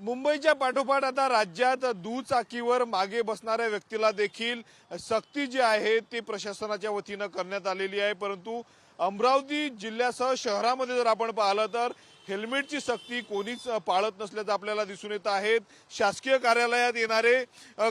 मुंबईच्या पाठोपाठ आता राज्यात दुचाकीवर मागे बसणाऱ्या व्यक्तीला देखील सक्ती जी आहे ती प्रशासनाच्या वतीनं करण्यात आलेली आहे। परंतु अमरावती जिल्ह्यासह शहरामध्ये जर आपण पाहिलं तर हेल्मेटची सक्ती कोणीच पाळत नसल्याचं आपल्याला दिसून येत आहे। शासकीय कार्यालयात येणारे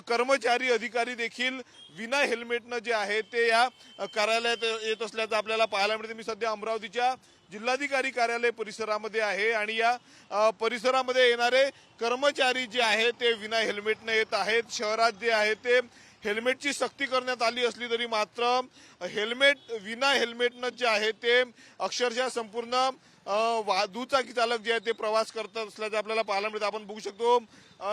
कर्मचारी अधिकारी देखील विना हेल्मेटनं जे आहे ते या कार्यालयात येत असल्याचं आपल्याला पाहायला मिळते। मी सध्या अमरावतीच्या जिल्हाधिकारी कार्यालय परिसरामध्ये आहे आणि या परिसरामध्ये येणारे कर्मचारी जे आहे ते विना हेल्मेटने येत आहेत। शहरात जे आहे ते हेल्मेटची सक्ती करण्यात आली असली तरी मात्र विना हेल्मेटनं जे आहे ते अक्षरशः संपूर्ण दुचाकी चालक जे आहे ते प्रवास करत असल्याचं आपल्याला पाहायला मिळतं। आपण बघू शकतो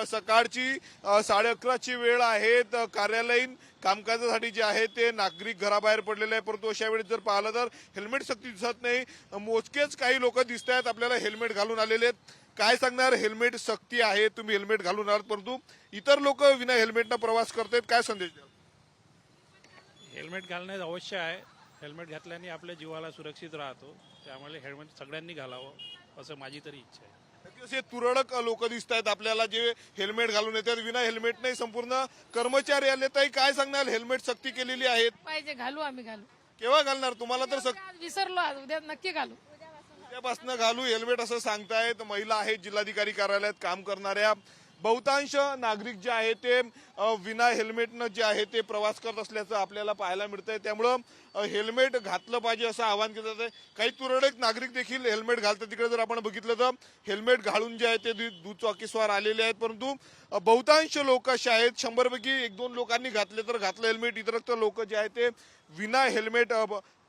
सकाळची 11:30ची वेळ आहे। कार्यालयीन कामकाजासाठी जे आहे ते नागरिक घराबाहेर पडलेले आहे, परंतु अशा वेळी जर पाहिलं तर हेल्मेट सक्ती दिसत नाही। मोजकेच काही लोक दिसत आहेत आपल्याला हेल्मेट घालून आलेले आहेत। काय सांगणार, हेल्मेट सक्ती आहे, तुम्ही हेल्मेट घालून आलात परंतु इतर लोक विना हेल्मेटनं प्रवास करतात, काय संदेश द्याल? हेल्मेट घालणे अवश्य आहे। हेल्मेट घातल्याने आपल्या जीवाला सुरक्षित राहतो, त्यामुळे हेल्मेट सगळ्यांनी घालावं असं माझी तरी इच्छा आहे। असे तुरळक लोक दिसत आहेत आपल्याला जे हेल्मेट घालून येतात, विना हेल्मेट नाही संपूर्ण कर्मचारी आले। ताई काय सांगणार, हेल्मेट सक्ती केलेली आहे, पाहिजे घालू, आम्ही घालू। केव्हा घालणार? तुम्हाला तर आज विसरलो, आज उद्या नक्की घालू। उद्यापासून घालू हेल्मेट असं सांगतायत महिला आहेत जिल्हाधिकारी कार्यालयात काम करणाऱ्या। बहुतांश नागरिक जे आहे ते विना हेल्मेटनं जे आहे ते प्रवास करत असल्याचं आपल्याला पाहायला मिळतंय। त्यामुळं हेल्मेट घातलं पाहिजे असं आवाहन केलं जातंय। काही तुरळक नागरिक देखील हेल्मेट घालतात, तिकडे जर आपण बघितलं तर हेल्मेट घालून जे आहे ते दुचाकीस्वार आलेले आहेत, परंतु बहुतांश लोक असे आहेत, 100 पैकी 1-2 लोकांनी घातले तर घातलं हेल्मेट, इतर लोक जे आहेत ते विना हेल्मेट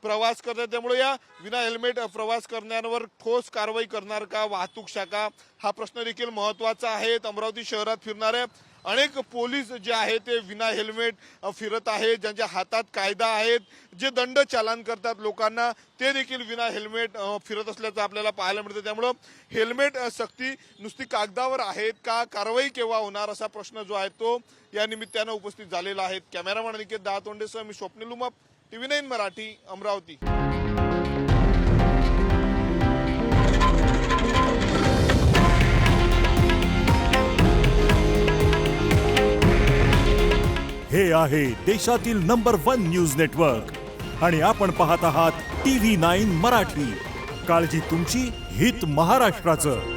प्रवास करतात। त्यामुळे या विना हेल्मेट प्रवास करणाऱ्यांवर ठोस कारवाई करणार का वाहतूक शाखा, हा प्रश्न देखील महत्वाचा आहे। अमरावती शहरात फिरणारे अनेक पोलीस जे आहे ते विना हेल्मेट फिरत आहेत, ज्यांच्या हातात कायदा आहेत, जे दंड चालन करतात लोकांना, ते देखील विना हेल्मेट फिरत असल्याचं आपल्याला पाहायला मिळतं। त्यामुळं हेल्मेट सक्ती नुसती कागदावर आहेत का, कारवाई केव्हा होणार असा प्रश्न जो आहे तो या निमित्तानं उपस्थित झालेला आहे। कॅमेरामॅन अनिकेत दातोंडेसह मी स्वप्नील उमाप, TV9 मराठी, अमरावती। हे आहे देशातील नंबर 1 न्यूज नेटवर्क आणि आपण पाहत आहात TV9 मराठी। काळजी तुमची, हित महाराष्ट्राचं।